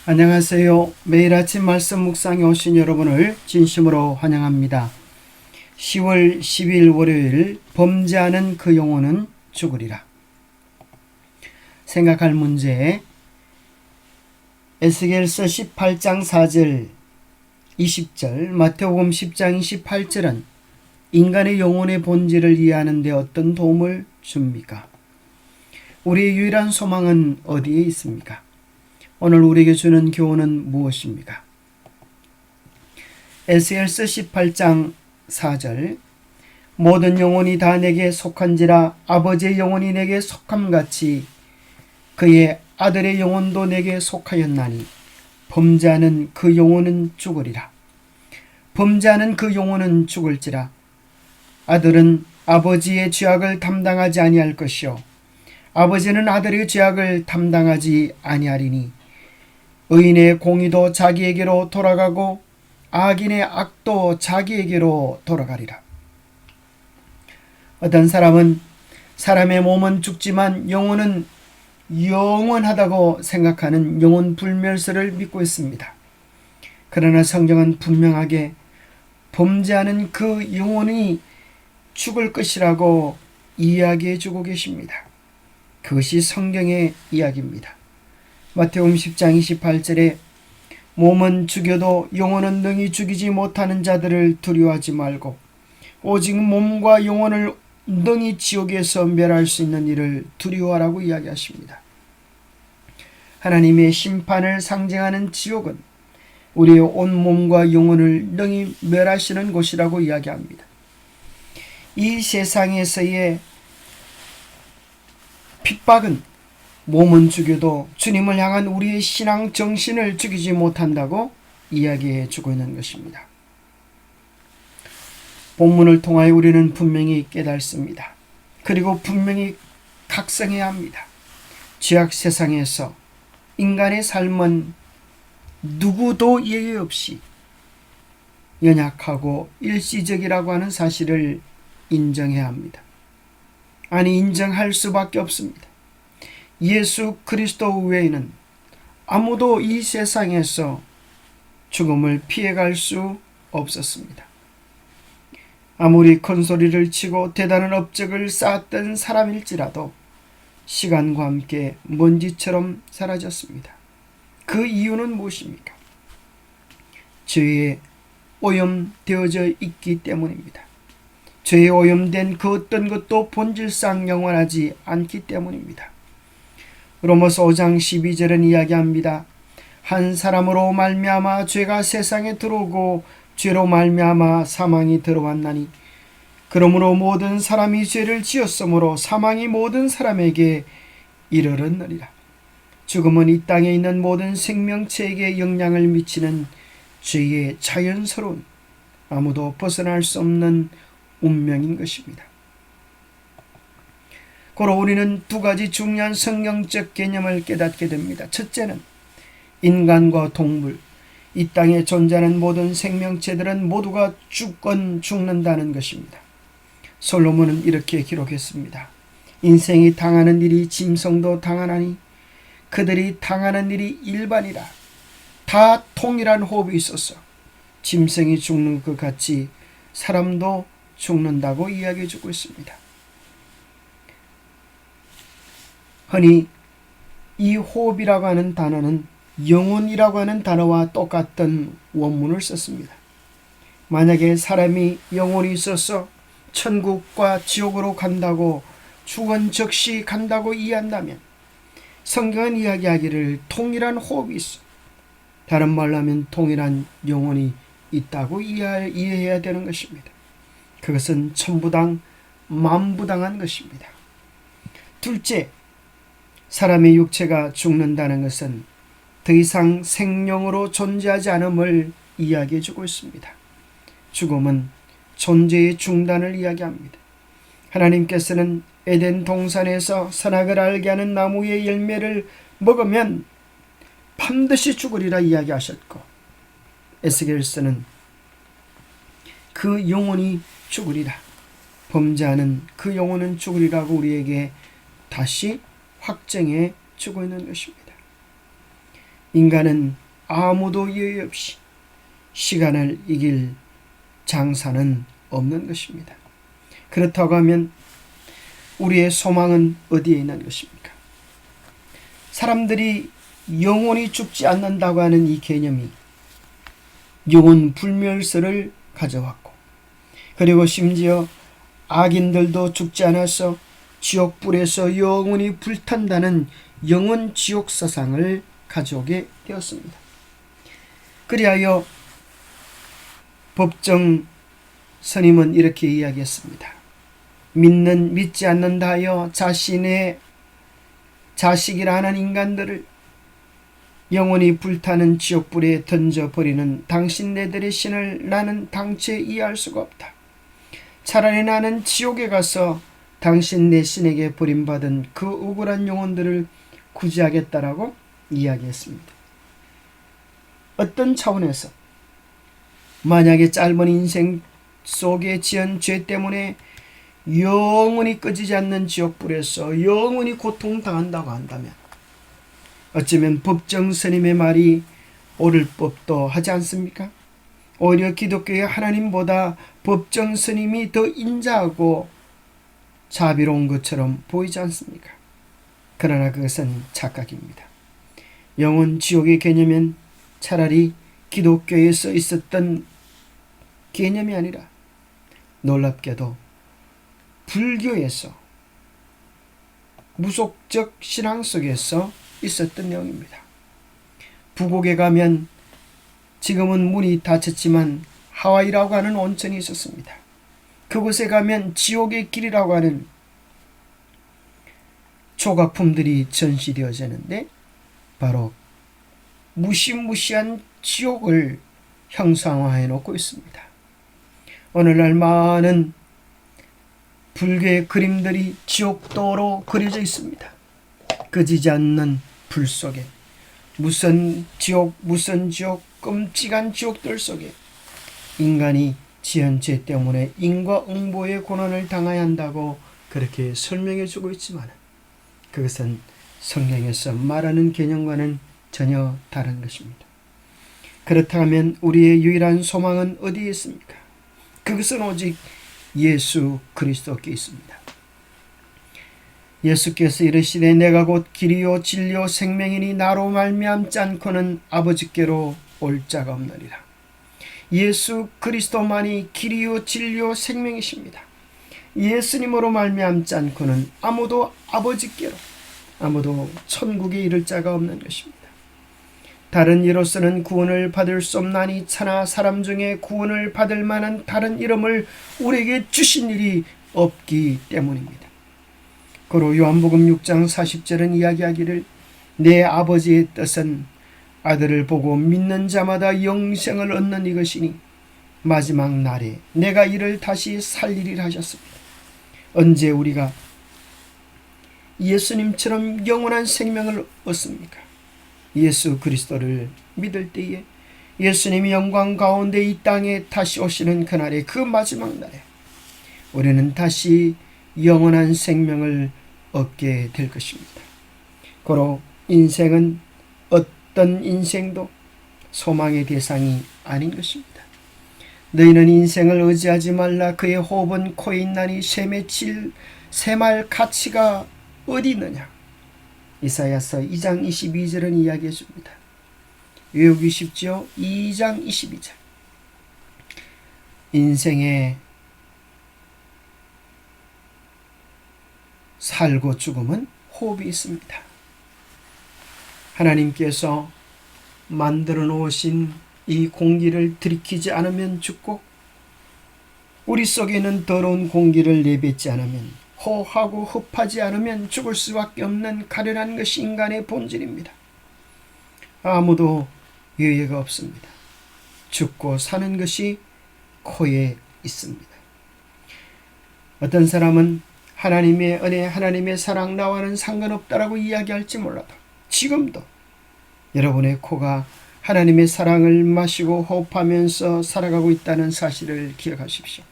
안녕하세요. 매일 아침 말씀 묵상에 오신 여러분을 진심으로 환영합니다. 10월 10일 월요일 범죄하는 그 영혼은 죽으리라. 생각할 문제 에스겔서 18장 4절 20절 마태복음 10장 28절은 인간의 영혼의 본질을 이해하는 데 어떤 도움을 줍니까? 우리의 유일한 소망은 어디에 있습니까? 오늘 우리에게 주는 교훈은 무엇입니까? 에스겔서 18장 4절 모든 영혼이 다 내게 속한지라 아버지의 영혼이 내게 속함같이 그의 아들의 영혼도 내게 속하였나니 범죄하는 그 영혼은 죽으리라. 범죄하는 그 영혼은 죽을지라. 아들은 아버지의 죄악을 담당하지 아니할 것이요 아버지는 아들의 죄악을 담당하지 아니하리니 의인의 공의도 자기에게로 돌아가고 악인의 악도 자기에게로 돌아가리라. 어떤 사람은 사람의 몸은 죽지만 영혼은 영원하다고 생각하는 영혼 불멸설을 믿고 있습니다. 그러나 성경은 분명하게 범죄하는 그 영혼이 죽을 것이라고 이야기해 주고 계십니다. 그것이 성경의 이야기입니다. 마태복음 10장 28절에 몸은 죽여도 영혼은 능히 죽이지 못하는 자들을 두려워하지 말고 오직 몸과 영혼을 능히 지옥에서 멸할 수 있는 일을 두려워하라고 이야기하십니다. 하나님의 심판을 상징하는 지옥은 우리의 온 몸과 영혼을 능히 멸하시는 곳이라고 이야기합니다. 이 세상에서의 핍박은 몸은 죽여도 주님을 향한 우리의 신앙 정신을 죽이지 못한다고 이야기해 주고 있는 것입니다. 본문을 통하여 우리는 분명히 깨닫습니다. 그리고 분명히 각성해야 합니다. 죄악 세상에서 인간의 삶은 누구도 예외 없이 연약하고 일시적이라고 하는 사실을 인정해야 합니다. 아니, 인정할 수밖에 없습니다. 예수 그리스도 외에는 아무도 이 세상에서 죽음을 피해갈 수 없었습니다. 아무리 큰 소리를 치고 대단한 업적을 쌓았던 사람일지라도 시간과 함께 먼지처럼 사라졌습니다. 그 이유는 무엇입니까? 죄에 오염되어져 있기 때문입니다. 죄에 오염된 그 어떤 것도 본질상 영원하지 않기 때문입니다. 로마서 5장 12절은 이야기합니다. 한 사람으로 말미암아 죄가 세상에 들어오고 죄로 말미암아 사망이 들어왔나니 그러므로 모든 사람이 죄를 지었으므로 사망이 모든 사람에게 이르렀느니라. 죽음은 이 땅에 있는 모든 생명체에게 영향을 미치는 죄의 자연스러운 아무도 벗어날 수 없는 운명인 것입니다. 고로 우리는 두 가지 중요한 성경적 개념을 깨닫게 됩니다. 첫째는 인간과 동물, 이 땅에 존재하는 모든 생명체들은 모두가 죽는다는 것입니다. 솔로몬은 이렇게 기록했습니다. 인생이 당하는 일이 짐승도 당하나니 그들이 당하는 일이 일반이라. 다 통일한 호흡이 있어서 짐승이 죽는 것 같이 사람도 죽는다고 이야기해 주고 있습니다. 흔히 이 호흡이라고 하는 단어는 영혼이라고 하는 단어와 똑같은 원문을 썼습니다. 만약에 사람이 영혼이 있어서 천국과 지옥으로 간다고 죽은 즉시 간다고 이해한다면 성경은 이야기하기를 통일한 호흡이 있어. 다른 말로 하면 통일한 영혼이 있다고 이해해야 되는 것입니다. 그것은 천부당 만부당한 것입니다. 둘째, 사람의 육체가 죽는다는 것은 더 이상 생명으로 존재하지 않음을 이야기해 주고 있습니다. 죽음은 존재의 중단을 이야기합니다. 하나님께서는 에덴 동산에서 선악을 알게 하는 나무의 열매를 먹으면 반드시 죽으리라 이야기하셨고, 에스겔서는 그 영혼이 죽으리라, 범죄하는 그 영혼은 죽으리라고 우리에게 다시 확정해 주고 있는 것입니다. 인간은 아무도 예외 없이 시간을 이길 장사는 없는 것입니다. 그렇다고 하면 우리의 소망은 어디에 있는 것입니까? 사람들이 영원히 죽지 않는다고 하는 이 개념이 영혼 불멸설을 가져왔고, 그리고 심지어 악인들도 죽지 않아서 지옥불에서 영원히 불탄다는 영원 지옥 사상을 가져오게 되었습니다. 그리하여 법정 스님은 이렇게 이야기했습니다. 믿지 않는다 하여 자신의 자식이라 하는 인간들을 영원히 불타는 지옥불에 던져버리는 당신네들의 신을 나는 당체 이해할 수가 없다. 차라리 나는 지옥에 가서 당신 내 신에게 버림받은 그 억울한 영혼들을 구제하겠다라고 이야기했습니다. 어떤 차원에서 만약에 짧은 인생 속에 지은 죄 때문에 영원히 꺼지지 않는 지옥불에서 영원히 고통당한다고 한다면 어쩌면 법정 스님의 말이 옳을 법도 하지 않습니까? 오히려 기독교의 하나님보다 법정 스님이 더 인자하고 자비로운 것처럼 보이지 않습니까? 그러나 그것은 착각입니다. 영원 지옥의 개념은 차라리 기독교에서 있었던 개념이 아니라 놀랍게도 불교에서 무속적 신앙 속에서 있었던 내용입니다. 북옥에 가면 지금은 문이 닫혔지만 하와이라고 하는 온천이 있었습니다. 그곳에 가면 지옥의 길이라고 하는 조각품들이 전시되어지는데 바로 무시무시한 지옥을 형상화해 놓고 있습니다. 오늘날 많은 불교의 그림들이 지옥도로 그려져 있습니다. 꺼지지 않는 불 속에 무슨 지옥 끔찍한 지옥들 속에 인간이 지은 죄 때문에 인과응보의 고난을 당해야 한다고 그렇게 설명해 주고 있지만 그것은 성경에서 말하는 개념과는 전혀 다른 것입니다. 그렇다면 우리의 유일한 소망은 어디에 있습니까? 그것은 오직 예수 그리스도께 있습니다. 예수께서 이르시되 내가 곧 길이요 진리요 생명이니 나로 말미암지 않고는 아버지께로 올 자가 없느니라. 예수 그리스도만이 길이요 진리요 생명이십니다. 예수님으로 말미암지 않고는 아무도 아버지께로, 아무도 천국에 이를 자가 없는 것입니다. 다른 이로서는 구원을 받을 수 없나니 차나 사람 중에 구원을 받을 만한 다른 이름을 우리에게 주신 일이 없기 때문입니다. 그로 요한복음 6장 40절은 이야기하기를 내 아버지의 뜻은 아들을 보고 믿는 자마다 영생을 얻는 이것이니 마지막 날에 내가 이를 다시 살리리라 하셨습니다. 언제 우리가 예수님처럼 영원한 생명을 얻습니까? 예수 그리스도를 믿을 때에 예수님이 영광 가운데 이 땅에 다시 오시는 그날에 그 마지막 날에 우리는 다시 영원한 생명을 얻게 될 것입니다. 고로 인생은 어떤 인생도 소망의 대상이 아닌 것입니다. 너희는 인생을 의지하지 말라. 그의 호흡은 코에 있나니 샘할 가치가 어디 있느냐. 이사야서 2장 22절은 이야기해 줍니다. 외우기 쉽죠? 2장 22절. 인생의 살고 죽음은 호흡이 있습니다. 하나님께서 만들어 놓으신 이 공기를 들이키지 않으면 죽고 우리 속에 있는 더러운 공기를 내뱉지 않으면 호하고 흡하지 않으면 죽을 수밖에 없는 가련한 것이 인간의 본질입니다. 아무도 예외가 없습니다. 죽고 사는 것이 코에 있습니다. 어떤 사람은 하나님의 은혜, 하나님의 사랑 나와는 상관없다라고 이야기할지 몰라도 지금도 여러분의 코가 하나님의 사랑을 마시고 호흡하면서 살아가고 있다는 사실을 기억하십시오.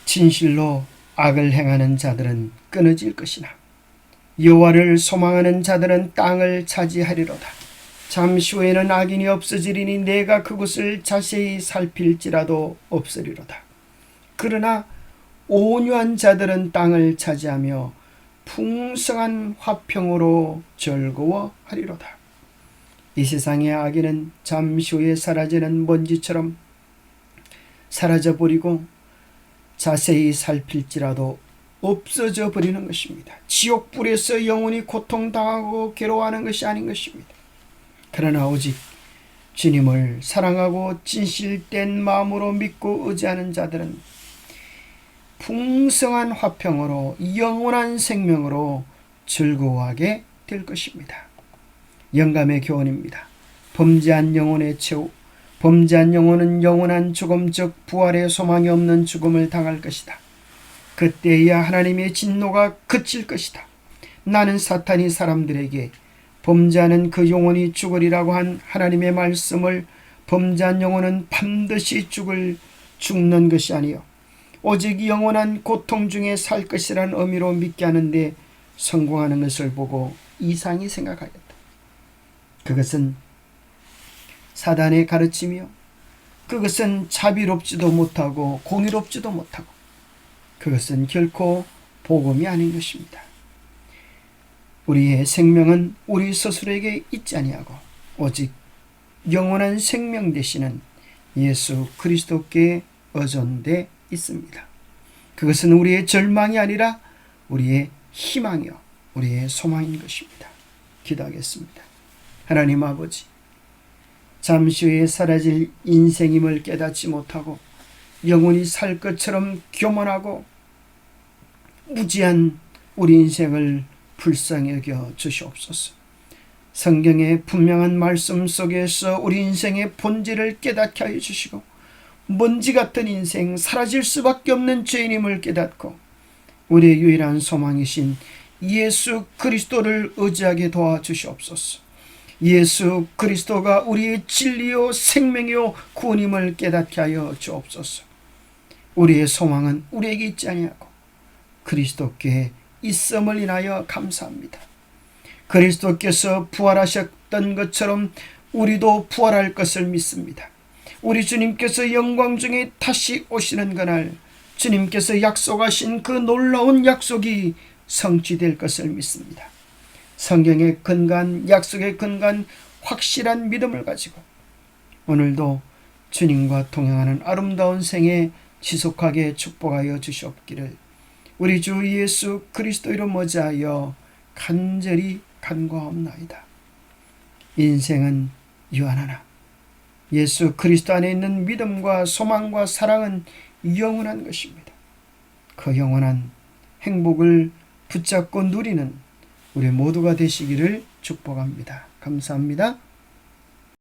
진실로 악을 행하는 자들은 끊어질 것이나 여호와를 소망하는 자들은 땅을 차지하리로다. 잠시 후에는 악인이 없어지리니 내가 그곳을 자세히 살필지라도 없으리로다. 그러나 온유한 자들은 땅을 차지하며 풍성한 화평으로 즐거워하리로다. 이 세상의 악인은 잠시 후에 사라지는 먼지처럼 사라져버리고 자세히 살필지라도 없어져 버리는 것입니다. 지옥불에서 영원히 고통당하고 괴로워하는 것이 아닌 것입니다. 그러나 오직 주님을 사랑하고 진실된 마음으로 믿고 의지하는 자들은 풍성한 화평으로 영원한 생명으로 즐거워하게 될 것입니다. 영감의 교훈입니다. 범죄한 영혼의 최후, 범죄한 영혼은 영원한 죽음, 즉 부활의 소망이 없는 죽음을 당할 것이다. 그때야 하나님의 진노가 그칠 것이다. 나는 사탄이 사람들에게 범죄하는 그 영혼이 죽으리라고 한 하나님의 말씀을 범죄한 영혼은 반드시 죽는 것이 아니요 오직 영원한 고통 중에 살 것이라는 의미로 믿게 하는데 성공하는 것을 보고 이상히 생각하였다. 그것은 사단의 가르침이요, 그것은 자비롭지도 못하고 공의롭지도 못하고 그것은 결코 복음이 아닌 것입니다. 우리의 생명은 우리 스스로에게 있지 아니하고 오직 영원한 생명 되시는 예수 그리스도께 의존돼 있습니다. 그것은 우리의 절망이 아니라 우리의 희망이요 우리의 소망인 것입니다. 기도하겠습니다. 하나님 아버지, 잠시 후에 사라질 인생임을 깨닫지 못하고 영원히 살 것처럼 교만하고 무지한 우리 인생을 불쌍히 여겨 주시옵소서. 성경의 분명한 말씀 속에서 우리 인생의 본질을 깨닫게 하여 주시고 먼지 같은 인생, 사라질 수밖에 없는 죄인임을 깨닫고 우리의 유일한 소망이신 예수 그리스도를 의지하게 도와주시옵소서. 예수 그리스도가 우리의 진리요 생명이요 구원임을 깨닫게 하여 주옵소서. 우리의 소망은 우리에게 있지 아니하고 그리스도께 있음을 인하여 감사합니다. 그리스도께서 부활하셨던 것처럼 우리도 부활할 것을 믿습니다. 우리 주님께서 영광 중에 다시 오시는 그날 주님께서 약속하신 그 놀라운 약속이 성취될 것을 믿습니다. 성경의 근간, 약속의 근간, 확실한 믿음을 가지고 오늘도 주님과 동행하는 아름다운 생애 지속하게 축복하여 주시옵기를 우리 주 예수 그리스도 이름 의지하여 간절히 간구하옵나이다. 인생은 유한하나 예수 그리스도 안에 있는 믿음과 소망과 사랑은 영원한 것입니다. 그 영원한 행복을 붙잡고 누리는 우리 모두가 되시기를 축복합니다. 감사합니다.